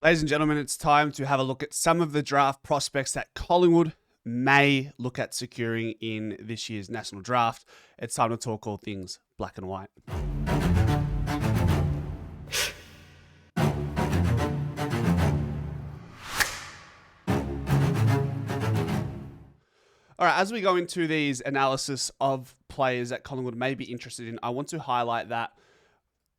Ladies and gentlemen, it's time to have a look at some of the draft prospects that Collingwood may look at securing in this year's national draft. It's time to talk all things black and white. All right, as we go into these analysis of players that Collingwood may be interested in, I want to highlight that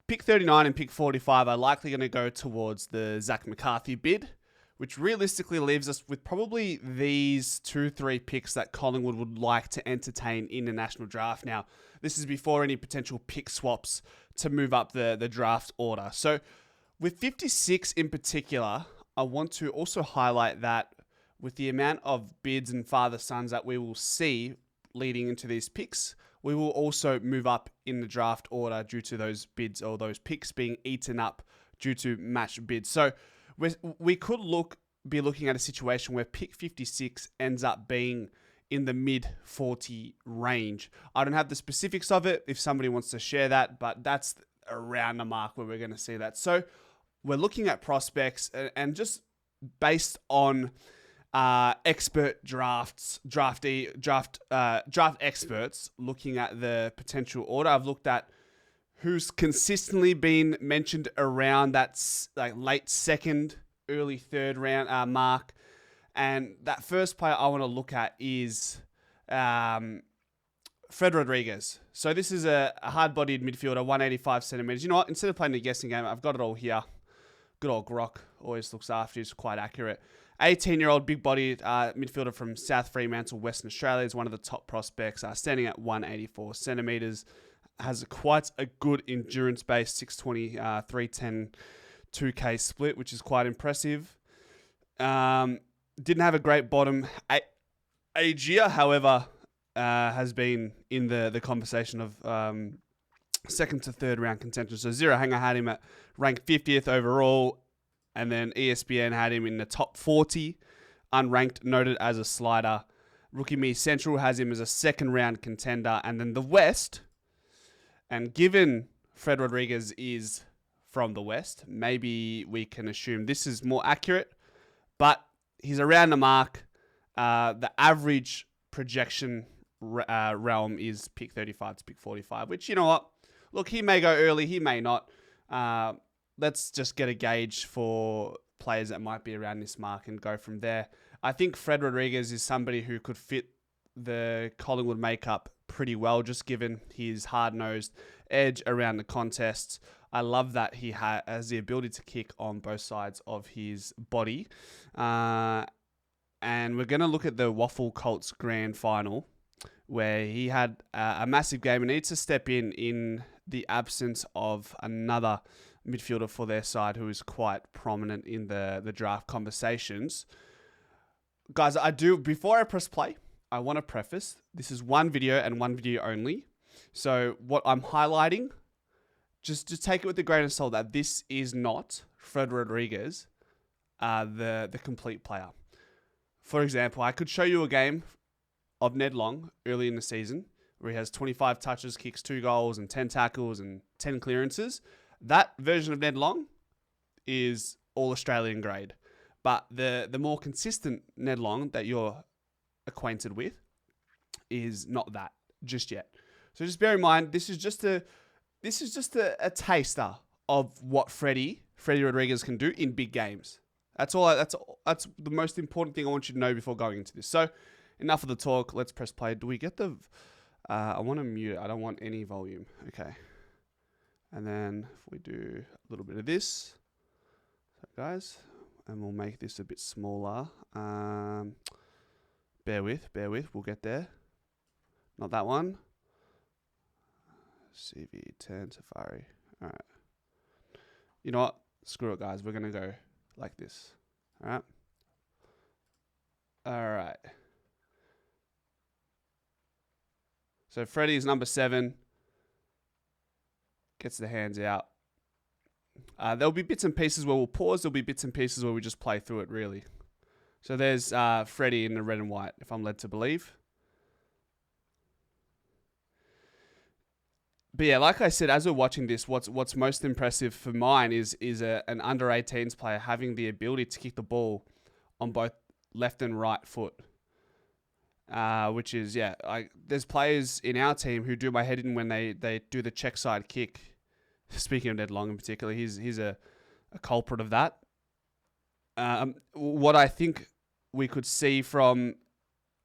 pick 39 and pick 45 are likely going to go towards the Zach McCarthy bid, which realistically leaves us with probably these 2-3 picks that Collingwood would like to entertain in the national draft. Now, this is before any potential pick swaps to move up the draft order. So with 56 in particular, I want to also highlight that with the amount of bids and father-sons that we will see leading into these picks, we will also move up in the draft order due to those bids or those picks being eaten up due to match bids. So we could be looking at a situation where pick 56 ends up being in the mid 40 range. I don't have the specifics of it if somebody wants to share that, but that's around the mark where we're going to see that. So we're looking at prospects and just based on expert draft experts looking at the potential order. I've looked at who's consistently been mentioned around that like late second, early third round mark, and that first player I want to look at is Fred Rodriguez. So this is a hard-bodied midfielder, 185 centimeters. You know what? Instead of playing the guessing game, I've got it all here. Good old Grok always looks after you. It's quite accurate. 18-year-old big-bodied midfielder from South Fremantle, Western Australia, is one of the top prospects, standing at 184 centimeters. Has quite a good endurance base, 620, 310, 2K split, which is quite impressive. Didn't have a great bottom age year, however, has been in the conversation of second to third round contention. So Zero Hanger had him at ranked 50th overall, and then ESPN had him in the top 40, unranked, noted as a slider. Rookie Me Central has him as a second round contender, and then the West, and given Fred Rodriguez is from the West, maybe we can assume this is more accurate, but he's around the mark. The average projection realm is pick 35 to pick 45, which, you know what? Look, he may go early, he may not. Let's just get a gauge for players that might be around this mark and go from there. I think Fred Rodriguez is somebody who could fit the Collingwood makeup pretty well, just given his hard-nosed edge around the contests. I love that he has the ability to kick on both sides of his body. And we're going to look at the Waffle Colts Grand Final, where he had a massive game and needs to step in the absence of another midfielder for their side who is quite prominent in the draft conversations. Guys, before I press play, I want to preface, this is one video and one video only. So what I'm highlighting, just take it with a grain of salt that this is not Fred Rodriguez, the complete player. For example, I could show you a game of Ned Long early in the season where he has 25 touches, kicks 2 goals and 10 tackles and 10 clearances. That version of Ned Long is all Australian grade. But the more consistent Ned Long that you're acquainted with is not that just yet. So just bear in mind, this is just a taster of what Freddie Rodriguez can do in big games. That's the most important thing I want you to know before going into this. So enough of the talk. Let's press play. Do we get the... I want to mute it. I don't want any volume. Okay. And then if we do a little bit of this, so guys, and we'll make this a bit smaller. Bear with. We'll get there. Not that one. CV10 Safari. All right. You know what? Screw it, guys. We're going to go like this. All right. All right. So Freddie is number 7. Gets the hands out. There'll be bits and pieces where we'll pause. There'll be bits and pieces where we just play through it, really. So there's Freddie in the red and white, if I'm led to believe. But yeah, like I said, as we're watching this, what's most impressive for mine is an under 18s player having the ability to kick the ball on both left and right foot. Which is, there's players in our team who do my head in when they do the check side kick. Speaking of Ned Long in particular, he's a culprit of that. What I think we could see from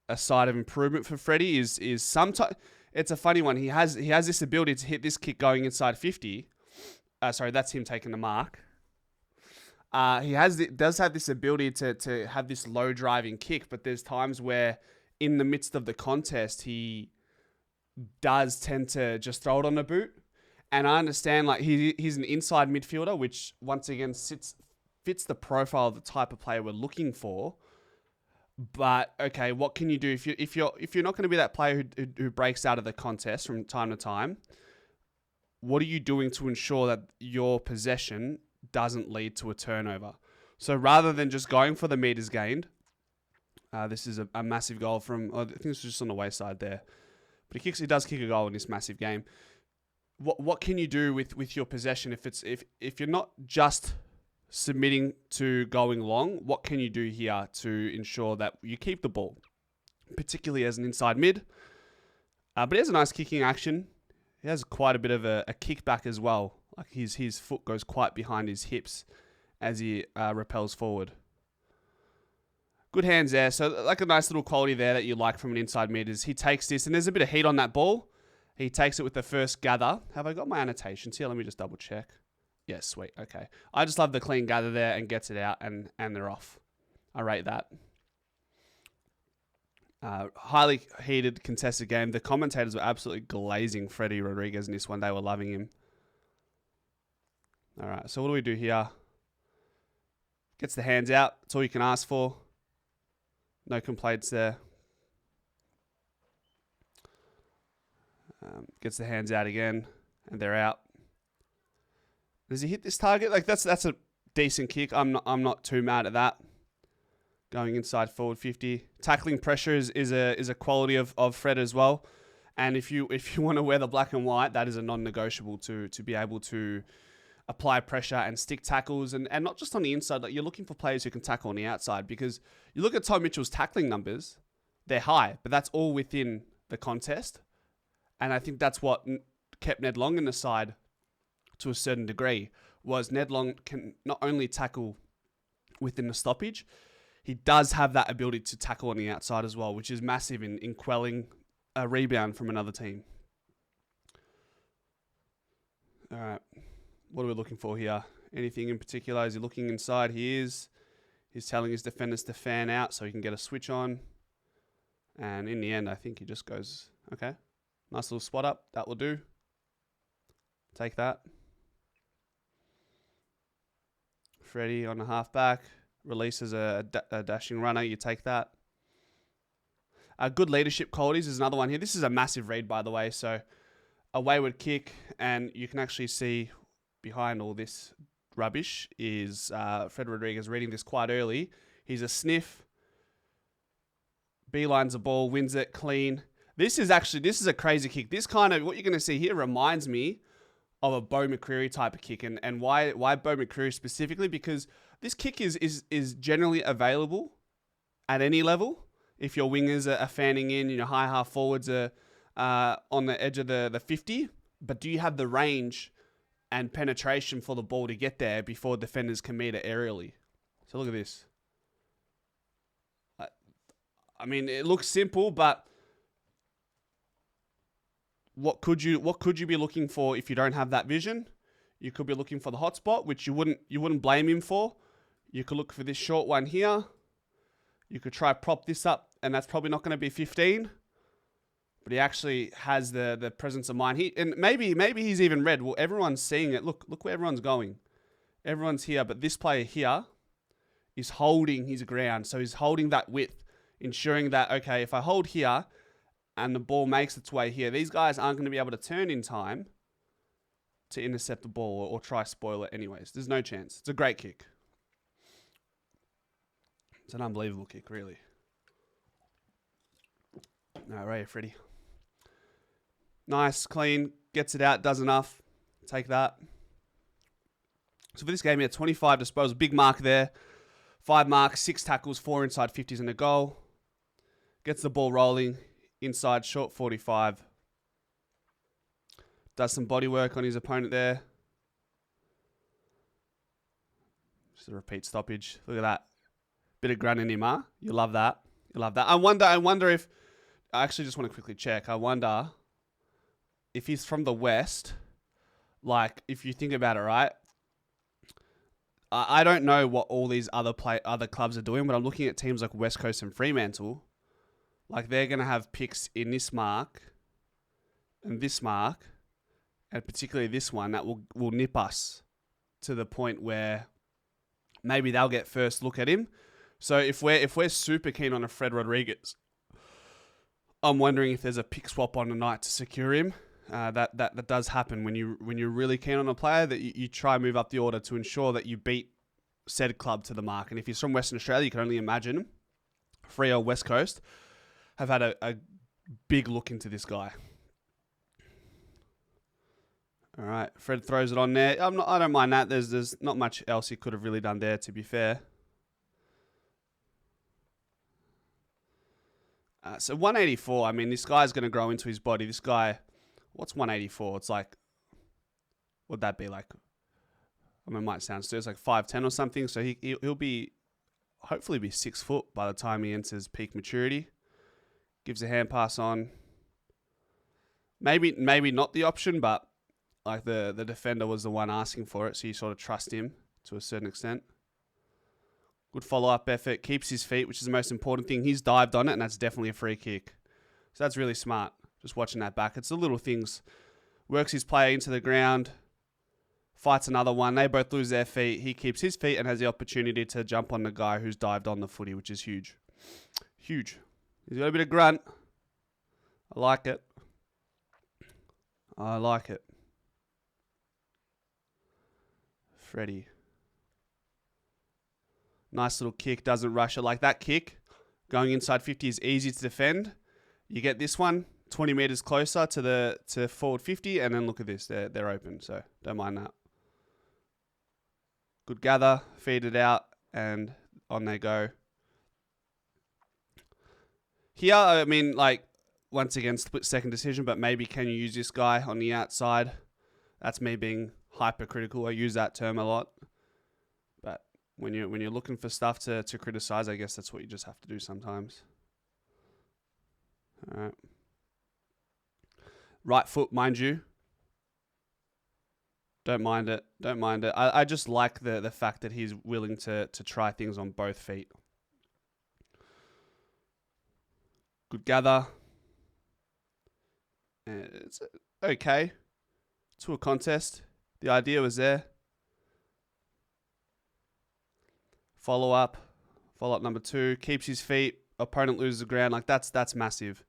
a side of improvement for Freddie is sometimes it's a funny one. He has this ability to hit this kick going inside 50. Sorry, that's him taking the mark. Does have this ability to have this low driving kick, but there's times where in the midst of the contest he does tend to just throw it on the boot. And I understand like he's an inside midfielder, which once again fits the profile of the type of player we're looking for. But okay, what can you do if you're not going to be that player who breaks out of the contest from time to time? What are you doing to ensure that your possession doesn't lead to a turnover? So rather than just going for the meters gained, this is a massive goal from. I think it's just on the wayside there, but he does kick a goal in this massive game. What can you do with your possession if you're not just submitting to going long? What can you do here to ensure that you keep the ball, particularly as an inside mid? But he has a nice kicking action. He has quite a bit of a kickback as well. Like his foot goes quite behind his hips as he repels forward. Good hands there. So like a nice little quality there that you like from an inside mid is he takes this, and there's a bit of heat on that ball. He takes it with the first gather. Have I got my annotations here? Let me just double check. Yes, sweet. Okay. I just love the clean gather there and gets it out and they're off. I rate that. Highly heated, contested game. The commentators were absolutely glazing Freddie Rodriguez in this one. They were loving him. All right. So what do we do here? Gets the hands out. That's all you can ask for. No complaints there. Gets the hands out again, and they're out. Does he hit this target? Like that's a decent kick. I'm not too mad at that. Going inside forward 50. Tackling pressure is a quality of Fred as well. And if you want to wear the black and white, that is a non-negotiable to be able to apply pressure and stick tackles and not just on the inside. Like you're looking for players who can tackle on the outside, because you look at Tom Mitchell's tackling numbers, they're high, but that's all within the contest. And I think that's what kept Ned Long in the side to a certain degree, was Ned Long can not only tackle within the stoppage, he does have that ability to tackle on the outside as well, which is massive in quelling a rebound from another team. All right. What are we looking for here? Anything in particular? Is he looking inside? He is. He's telling his defenders to fan out so he can get a switch on. And in the end, I think he just goes, okay, nice little spot up. That will do. Take that. Freddie on the halfback. Releases a dashing runner. You take that. Good leadership qualities is another one here. This is a massive read, by the way. So a wayward kick, and you can actually see behind all this rubbish is Fred Rodriguez reading this quite early. He's a sniff. Beelines the ball, wins it clean. This is a crazy kick. This kind of, what you're going to see here reminds me of a Beau McCreary type of kick. And why Beau McCreary specifically? Because this kick is generally available at any level. If your wingers are fanning in, high half forwards are on the edge of the 50. But do you have the range and penetration for the ball to get there before defenders can meet it aerially? So look at this. I mean, it looks simple, but what could you be looking for if you don't have that vision? You could be looking for the hot spot, which you wouldn't blame him for. You could look for this short one here. You could try prop this up, and that's probably not going to be 15. But he actually has the presence of mind. And maybe he's even read. Well, everyone's seeing it. Look where everyone's going. Everyone's here, but this player here is holding his ground. So he's holding that width, ensuring that, okay, if I hold here and the ball makes its way here, these guys aren't going to be able to turn in time to intercept the ball or try spoil it anyways. There's no chance. It's a great kick. It's an unbelievable kick, really. All right, Freddie. Nice, clean, gets it out, does enough. Take that. So for this game, 25 disposals, big mark there. 5 marks, 6 tackles, 4 inside 50s and a goal. Gets the ball rolling, inside short 45. Does some body work on his opponent there. Just a repeat stoppage. Look at that. Bit of grunt in him, huh? You love that. You love that. I wonder if... I actually just want to quickly check. I wonder if he's from the West. Like, if you think about it, right? I don't know what all these other clubs are doing, but I'm looking at teams like West Coast and Fremantle. Like, they're going to have picks in this mark and this mark, and particularly this one that will nip us to the point where maybe they'll get first look at him. So if we're super keen on a Fred Rodriguez, I'm wondering if there's a pick swap on the night to secure him. That does happen when you're really keen on a player, that you try and move up the order to ensure that you beat said club to the mark. And if he's from Western Australia, you can only imagine Freo West Coast have had a big look into this guy. All right, Fred throws it on there. I don't mind that. There's not much else he could have really done there, to be fair. So 184. I mean, this guy's going to grow into his body. This guy, what's 184? It's like, what'd that be like? I mean, it might sound stupid. It's like 5'10" or something. So he'll be, hopefully be 6 foot by the time he enters peak maturity. Gives a hand pass on. Maybe not the option, but like the defender was the one asking for it, so you sort of trust him to a certain extent. Good follow-up effort. Keeps his feet, which is the most important thing. He's dived on it, and that's definitely a free kick. So that's really smart, just watching that back. It's the little things. Works his player into the ground. Fights another one. They both lose their feet. He keeps his feet and has the opportunity to jump on the guy who's dived on the footy, which is huge. Huge. He's got a bit of grunt. I like it. I like it. Freddie. Nice little kick. Doesn't rush it. Like that kick, going inside 50 is easy to defend. You get this one, 20 metres closer to forward 50, and then look at this. They're open, so don't mind that. Good gather. Feed it out, and on they go. Here, I mean, like, once again, split second decision, but maybe can you use this guy on the outside? That's me being hypercritical. I use that term a lot. But when you're looking for stuff to criticize, I guess that's what you just have to do sometimes. All right. Right foot, mind you. Don't mind it. Don't mind it. I just like the fact that he's willing to try things on both feet. Good gather. It's okay. To a contest. The idea was there. Follow up number 2. Keeps his feet. Opponent loses the ground. Like that's massive.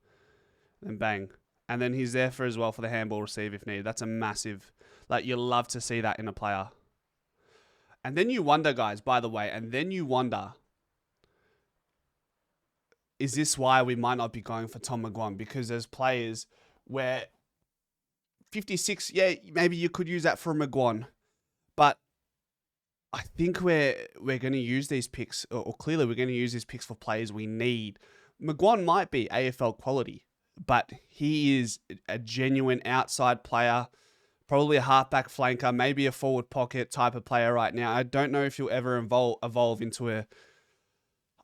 And bang. And then he's there as well for the handball receive if needed. That's a massive. Like you love to see that in a player. And then you wonder, guys, by the way, is this why we might not be going for Tom McGuan? Because there's players where 56, yeah, maybe you could use that for a McGuan. But I think we're going to use these picks, or clearly we're going to use these picks for players we need. McGuan might be AFL quality, but he is a genuine outside player, probably a halfback flanker, maybe a forward pocket type of player right now. I don't know if he'll ever evolve into a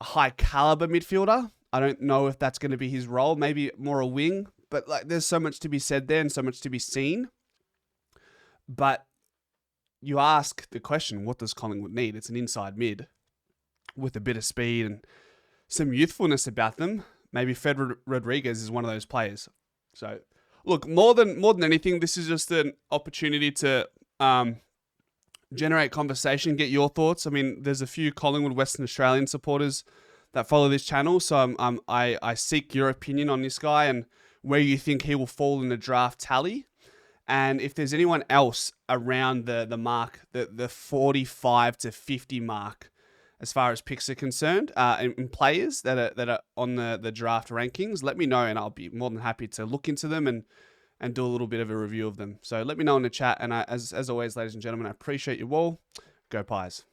high caliber midfielder. I don't know if that's going to be his role. Maybe more a wing, but like there's so much to be said there and so much to be seen. But you ask the question, what does Collingwood need? It's an inside mid with a bit of speed and some youthfulness about them. Maybe Fred Rodriguez is one of those players. So, look, more than anything, this is just an opportunity to generate conversation, get your thoughts. I mean, there's a few Collingwood Western Australian supporters that follow this channel, so I seek your opinion on this guy and where you think he will fall in the draft tally. And if there's anyone else around the mark, the 45 to 50 mark, as far as picks are concerned, in players that are on the draft rankings, let me know and I'll be more than happy to look into them and and do a little bit of a review of them. So let me know in the chat. And as always, ladies and gentlemen, I appreciate you all. Go Pies.